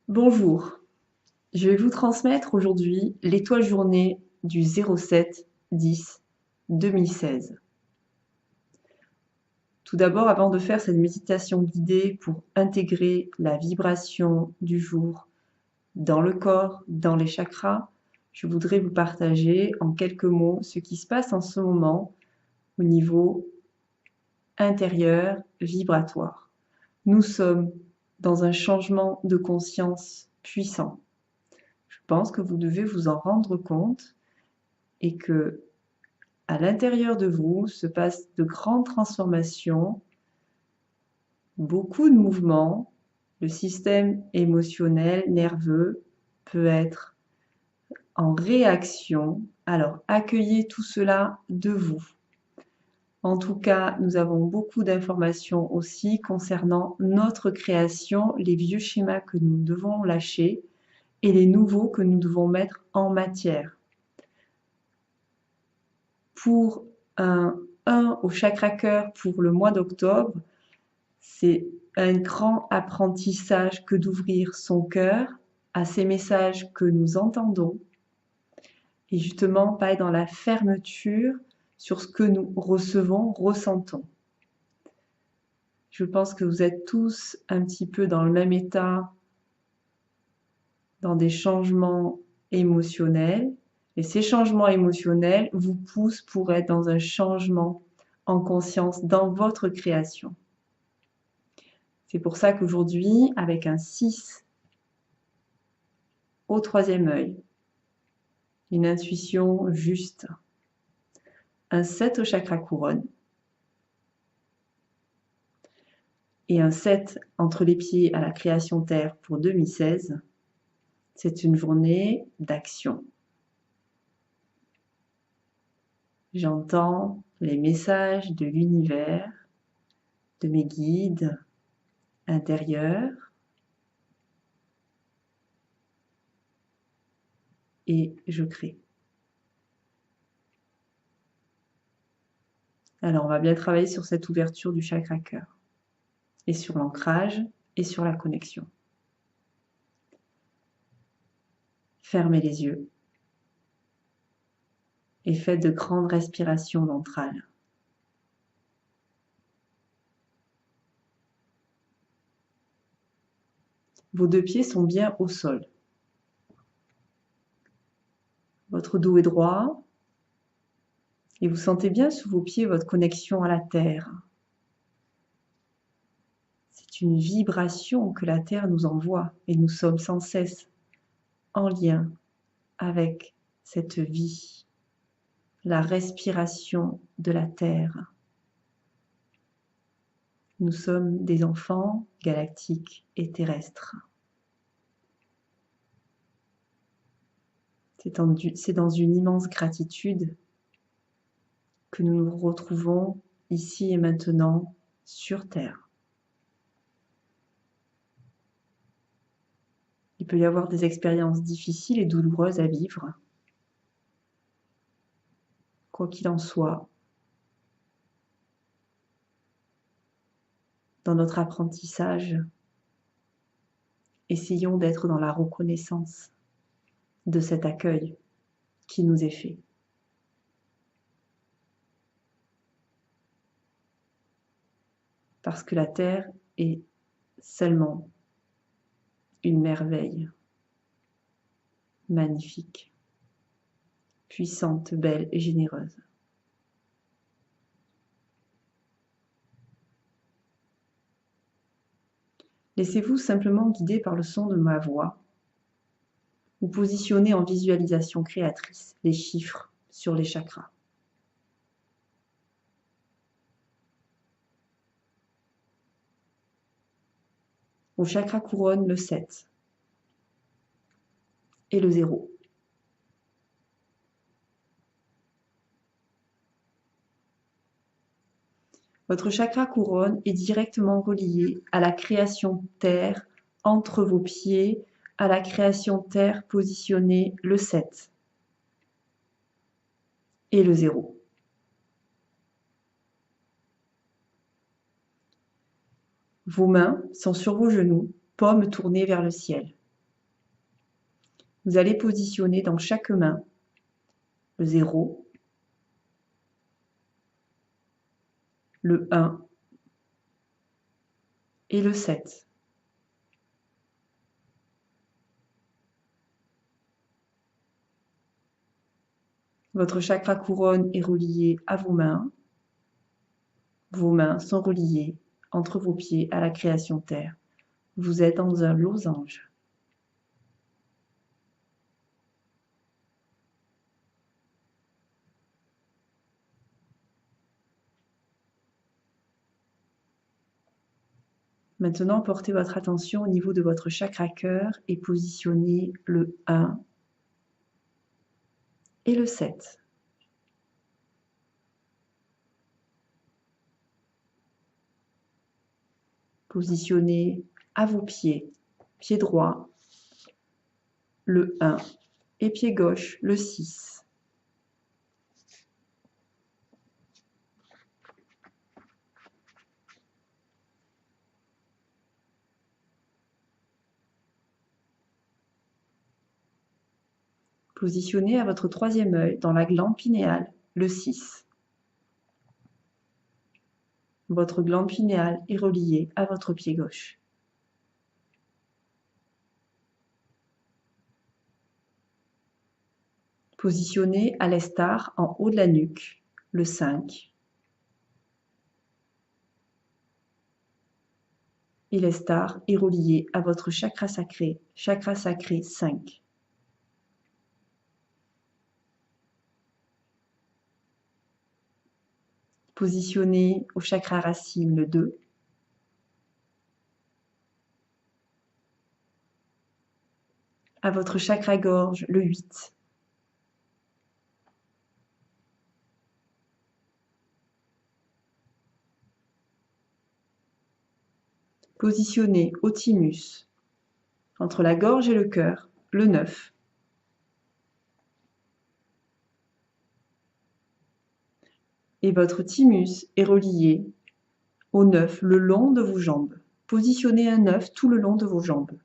Bonjour, je vais vous transmettre aujourd'hui l'étoile journée du 07-10-2016. Tout d'abord, avant de faire cette méditation guidée pour intégrer la vibration du jour dans le corps, dans les chakras, je voudrais vous partager en quelques mots ce qui se passe en ce moment au niveau intérieur vibratoire. Nous sommes dans un changement de conscience puissant. Je pense que vous devez vous en rendre compte et que à l'intérieur de vous se passent de grandes transformations, beaucoup de mouvements. Le système émotionnel, nerveux peut être en réaction. Alors accueillez tout cela de vous. En tout cas, nous avons beaucoup d'informations aussi concernant notre création, les vieux schémas que nous devons lâcher et les nouveaux que nous devons mettre en matière. Pour un 1 au chakra cœur pour le mois d'octobre, c'est un grand apprentissage que d'ouvrir son cœur à ces messages que nous entendons et justement pas être dans la fermeture sur ce que nous recevons, ressentons. Je pense que vous êtes tous un petit peu dans le même état, dans des changements émotionnels. Et ces changements émotionnels vous poussent pour être dans un changement en conscience dans votre création. C'est pour ça qu'aujourd'hui, avec un 6 au troisième œil, une intuition juste, un 7 au chakra couronne et un 7 entre les pieds à la création terre pour 2016, c'est une journée d'action. J'entends les messages de l'univers, de mes guides intérieurs et je crée. Alors on va bien travailler sur cette ouverture du chakra cœur et sur l'ancrage et sur la connexion. Fermez les yeux et faites de grandes respirations ventrales. Vos deux pieds sont bien au sol. Votre dos est droit et vous sentez bien sous vos pieds votre connexion à la terre. C'est une vibration que la terre nous envoie et nous sommes sans cesse en lien avec cette vie, la respiration de la terre. Nous sommes des enfants galactiques et terrestres. C'est dans une immense gratitude que nous nous retrouvons ici et maintenant sur Terre. Il peut y avoir des expériences difficiles et douloureuses à vivre. Quoi qu'il en soit, dans notre apprentissage, essayons d'être dans la reconnaissance de cet accueil qui nous est fait. Parce que la Terre est seulement une merveille magnifique, puissante, belle et généreuse. Laissez-vous simplement guider par le son de ma voix ou positionnez en visualisation créatrice les chiffres sur les chakras. Au chakra couronne le 7 et le 0. Votre chakra couronne est directement relié à la création terre entre vos pieds, à la création terre positionnée le 7 et le 0. Vos mains sont sur vos genoux, paumes tournées vers le ciel. Vous allez positionner dans chaque main le 0, le 1 et le 7. Votre chakra couronne est relié à vos mains. Vos mains sont reliées entre vos pieds à la création terre. Vous êtes dans un losange. Maintenant, portez votre attention au niveau de votre chakra cœur et positionnez le 1 et le 7. Positionnez à vos pieds, pied droit, le 1 et pied gauche, le 6. Positionnez à votre troisième œil dans la glande pinéale, le 6. Votre glande pinéale est reliée à votre pied gauche. Positionnez à l'estar en haut de la nuque, le 5. Et l'estar est relié à votre chakra sacré 5. Positionnez au chakra racine le 2. À votre chakra gorge le 8. Positionnez au thymus, entre la gorge et le cœur, le 9. Et votre thymus est relié au 9 le long de vos jambes. Positionnez un 9 tout le long de vos jambes.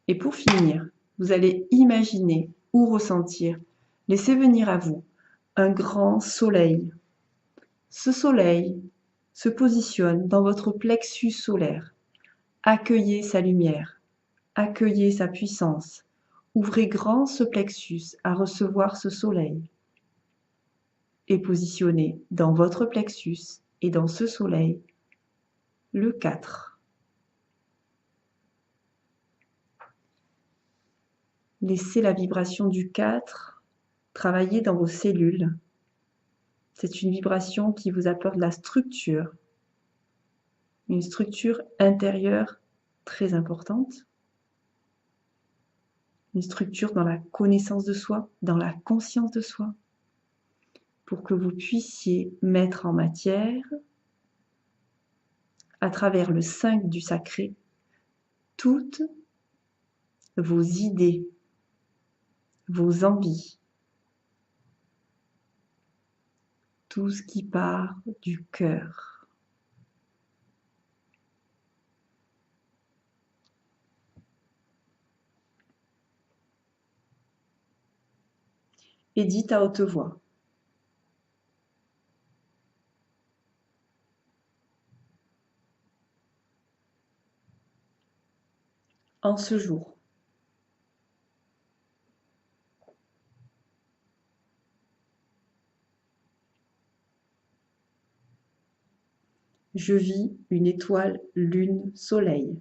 Et pour finir, vous allez imaginer ou ressentir, laissez venir à vous un grand soleil. Ce soleil se positionne dans votre plexus solaire. Accueillez sa lumière, accueillez sa puissance. Ouvrez grand ce plexus à recevoir ce soleil. Et positionnez dans votre plexus et dans ce soleil le 4. Laissez la vibration du 4 travailler dans vos cellules. C'est une vibration qui vous apporte la structure, une structure intérieure très importante, une structure dans la connaissance de soi, dans la conscience de soi, pour que vous puissiez mettre en matière, à travers le 5 du sacré, toutes vos idées, vos envies, tout ce qui part du cœur. Et dites à haute voix: en ce jour, je vis une étoile, lune, soleil.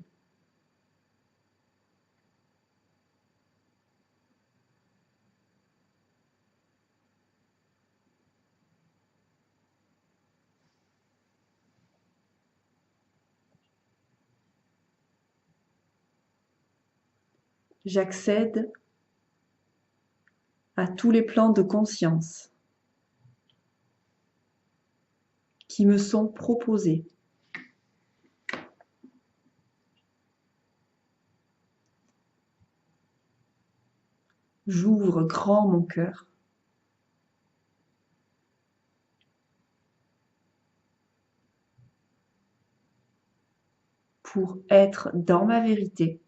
J'accède à tous les plans de conscience qui me sont proposés. J'ouvre grand mon cœur. pour être dans ma vérité.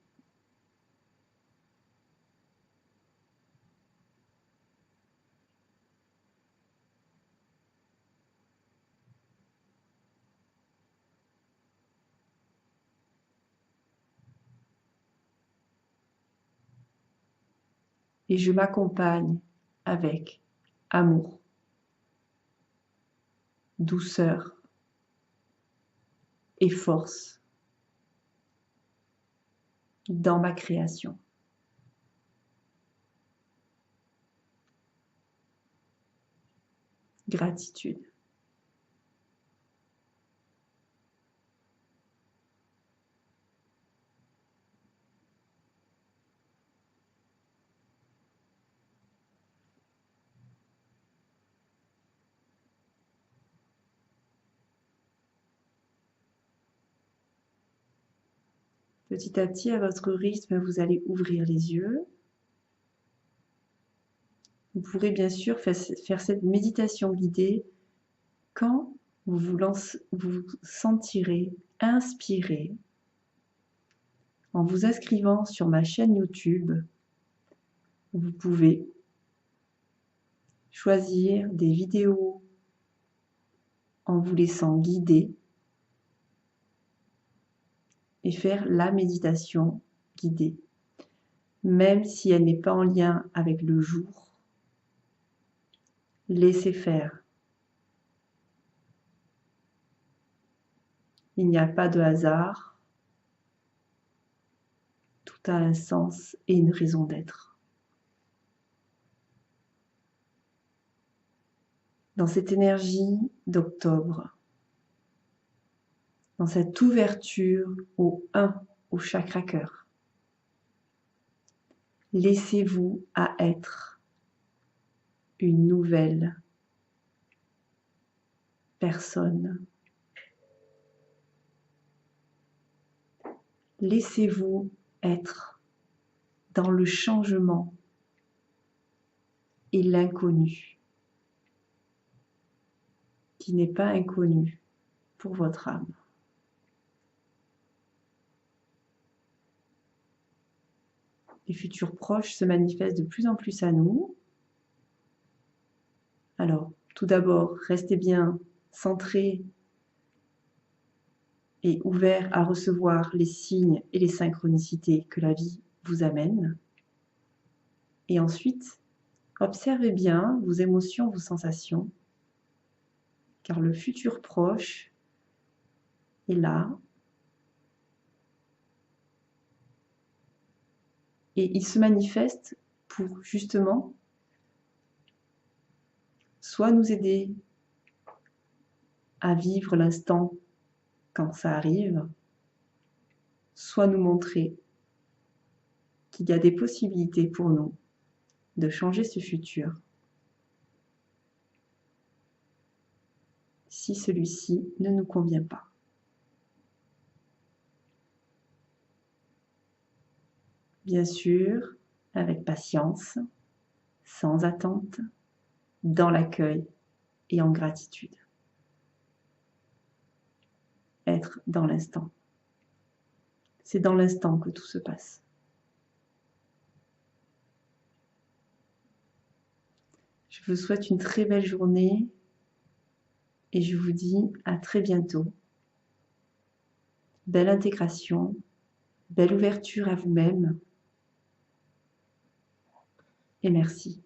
Et je m'accompagne avec amour, douceur et force dans ma création. Gratitude. Petit à petit, à votre rythme, vous allez ouvrir les yeux. Vous pourrez bien sûr faire cette méditation guidée quand vous vous sentirez inspiré en vous inscrivant sur ma chaîne YouTube. Vous pouvez choisir des vidéos en vous laissant guider et faire la méditation guidée. Même si elle n'est pas en lien avec le jour, laissez faire. Il n'y a pas de hasard, tout a un sens et une raison d'être. Dans cette énergie d'octobre, dans cette ouverture au 1, au chakra cœur, laissez-vous à être une nouvelle personne. Laissez-vous être dans le changement et l'inconnu, qui n'est pas inconnu pour votre âme. Les futurs proches se manifestent de plus en plus à nous. Alors, tout d'abord, restez bien centré et ouvert à recevoir les signes et les synchronicités que la vie vous amène. Et ensuite, observez bien vos émotions, vos sensations, car le futur proche est là et il se manifeste pour justement soit nous aider à vivre l'instant quand ça arrive, soit nous montrer qu'il y a des possibilités pour nous de changer ce futur si celui-ci ne nous convient pas. Bien sûr, avec patience, sans attente, dans l'accueil et en gratitude. Être dans l'instant. C'est dans l'instant que tout se passe. Je vous souhaite une très belle journée et je vous dis à très bientôt. Belle intégration, belle ouverture à vous-même et merci.